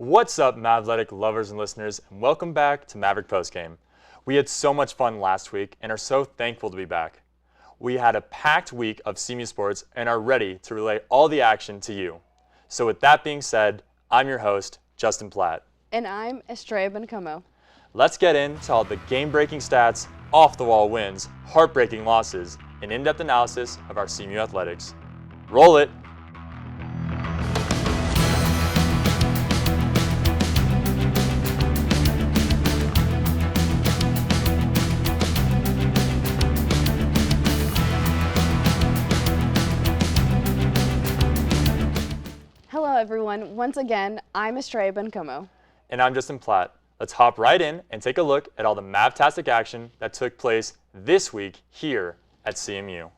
What's up, Mavletic lovers and listeners, and welcome back to Maverick Postgame. We had so much fun last week and are so thankful to be back. We had a packed week of CMU sports and are ready to relay all the action to you. So with that being said, I'm your host, Justin Platt. And I'm Estrella. Let's get into all the game-breaking stats, off-the-wall wins, heartbreaking losses, and in-depth analysis of our CMU athletics. Roll it! Hello everyone, once again, I'm Estrella. And I'm Justin Platt. Let's hop right in and take a look at all the Mavtastic action that took place this week here at CMU.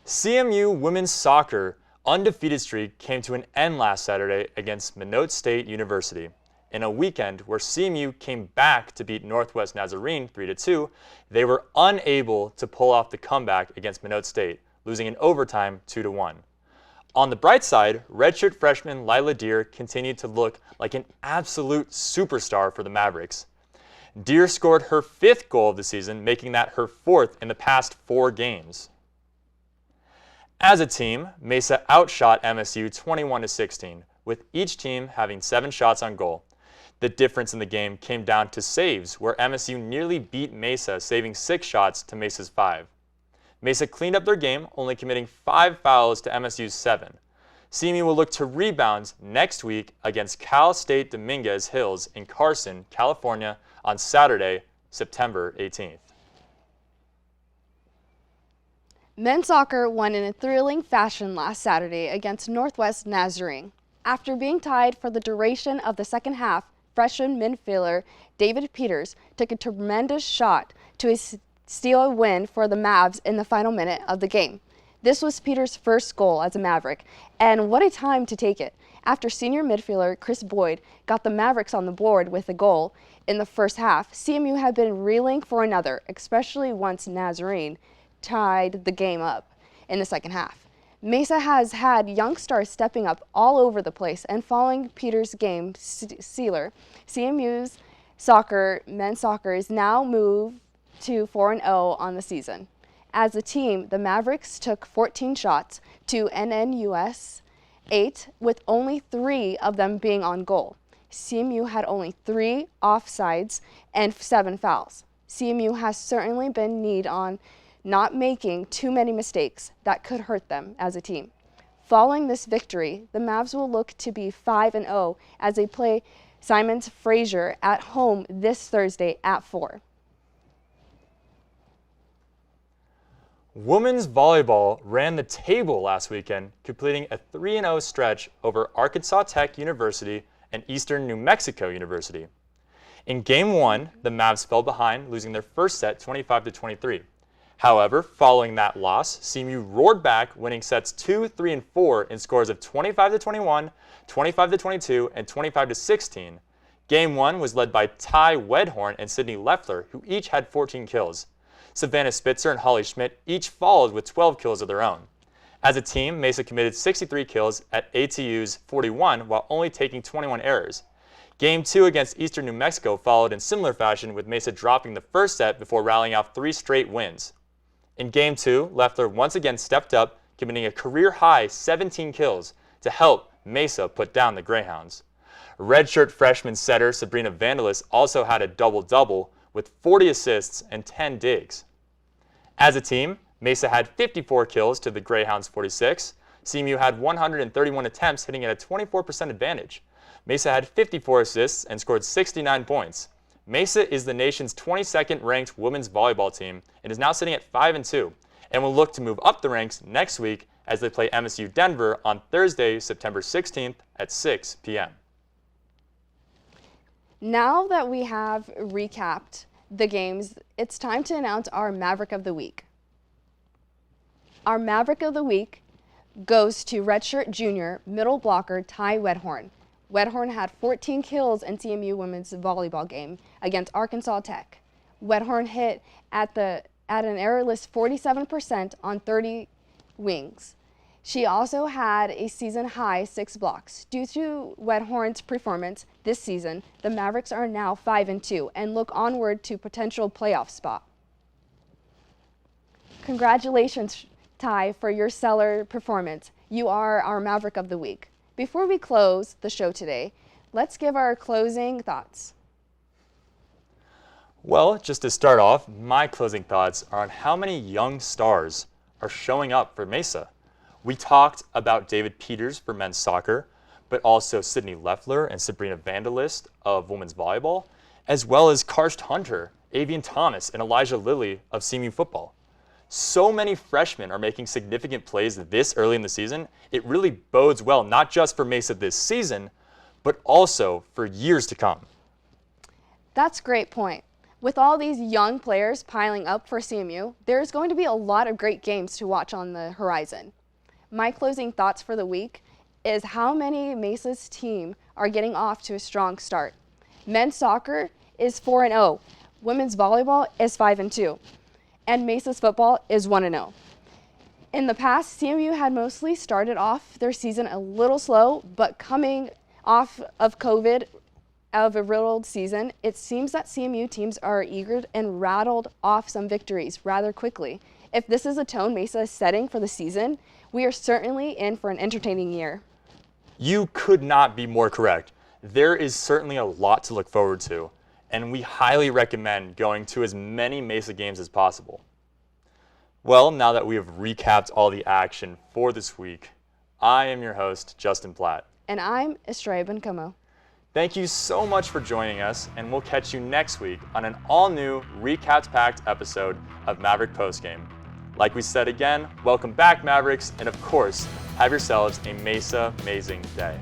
CMU women's soccer undefeated streak came to an end last Saturday against Minot State University. In a weekend where CMU came back to beat Northwest Nazarene 3-2, they were unable to pull off the comeback against Minot State, losing in overtime 2-1. On the bright side, redshirt freshman Lila Deer continued to look like an absolute superstar for the Mavericks. Deer scored her 5th goal of the season, making that her 4th in the past 4 games. As a team, Mesa outshot MSU 21-16, with each team having 7 shots on goal. The difference in the game came down to saves, where MSU nearly beat Mesa, saving 6 shots to Mesa's 5. Mesa cleaned up their game, only committing 5 fouls to MSU's 7. CMU will look to rebounds next week against Cal State Dominguez Hills in Carson, California on Saturday, September 18th. Men's soccer won in a thrilling fashion last Saturday against Northwest Nazarene. After being tied for the duration of the second half, freshman midfielder David Peters took a tremendous shot to steal a win for the Mavs in the final minute of the game. This was Peters' first goal as a Maverick, and what a time to take it. After senior midfielder Chris Boyd got the Mavericks on the board with a goal in the first half, CMU had been reeling for another, especially once Nazarene tied the game up in the second half. Mesa has had young stars stepping up all over the place, and following Peters' game sealer, CMU's men's soccer is now moved to 4-0 on the season. As a team, the Mavericks took 14 shots to NNUS 8, with only 3 of them being on goal. CMU had only 3 offsides and 7 fouls. CMU has certainly been keyed on not making too many mistakes that could hurt them as a team. Following this victory, the Mavs will look to be 5-0 as they play Simons Fraser at home this Thursday at 4. Women's volleyball ran the table last weekend, completing a 3-0 stretch over Arkansas Tech University and Eastern New Mexico University. In Game 1, the Mavs fell behind, losing their first set 25-23. However, following that loss, CMU roared back, winning sets 2, 3, and 4 in scores of 25-21, 25-22, and 25-16. Game 1 was led by Ty Wedhorn and Sydney Leffler, who each had 14 kills. Savannah Spitzer and Holly Schmidt each followed with 12 kills of their own. As a team, Mesa committed 63 kills at ATU's 41 while only taking 21 errors. Game 2 against Eastern New Mexico followed in similar fashion, with Mesa dropping the first set before rallying off 3 straight wins. In Game 2, Leffler once again stepped up, committing a career-high 17 kills to help Mesa put down the Greyhounds. Redshirt freshman setter Sabrina Vandalis also had a double-double, with 40 assists and 10 digs. As a team, Mesa had 54 kills to the Greyhounds' 46. CMU had 131 attempts, hitting at a 24% advantage. Mesa had 54 assists and scored 69 points. Mesa is the nation's 22nd ranked women's volleyball team and is now sitting at 5-2, and will look to move up the ranks next week as they play MSU Denver on Thursday, September 16th at 6 p.m. Now that we have recapped the games, it's time to announce our Maverick of the Week. Our Maverick of the Week goes to redshirt junior middle blocker Ty Wedhorn. Wedhorn had 14 kills in CMU women's volleyball game against Arkansas Tech. Wedhorn hit at an errorless 47% on 30 wings. She also had a season-high 6 blocks. Due to Wedhorn's performance this season, the Mavericks are now 5-2 and look onward to potential playoff spot. Congratulations, Ty, for your stellar performance. You are our Maverick of the Week. Before we close the show today, let's give our closing thoughts. Well, just to start off, my closing thoughts are on how many young stars are showing up for Mesa. We talked about David Peters for men's soccer, but also Sydney Leffler and Sabrina Vandalist of women's volleyball, as well as Karst Hunter, Avian Thomas, and Elijah Lilly of CMU football. So many freshmen are making significant plays this early in the season. It really bodes well, not just for Mesa this season, but also for years to come. That's a great point. With all these young players piling up for CMU, there's going to be a lot of great games to watch on the horizon. My closing thoughts for the week is how many Mesa's team are getting off to a strong start. Men's soccer is 4-0, women's volleyball is 5-2, and Mesa's football is 1-0. In the past, CMU had mostly started off their season a little slow, but coming off of COVID, of a riddled season, it seems that CMU teams are eager and rattled off some victories rather quickly. If this is a tone Mesa is setting for the season, we are certainly in for an entertaining year. You could not be more correct. There is certainly a lot to look forward to, and we highly recommend going to as many Mesa games as possible. Well, now that we have recapped all the action for this week, I am your host, Justin Platt. And I'm Estrella. Thank you so much for joining us, and we'll catch you next week on an all-new, recaps-packed episode of Maverick Postgame. Like we said again, welcome back, Mavericks, and of course, have yourselves a Mesa amazing day.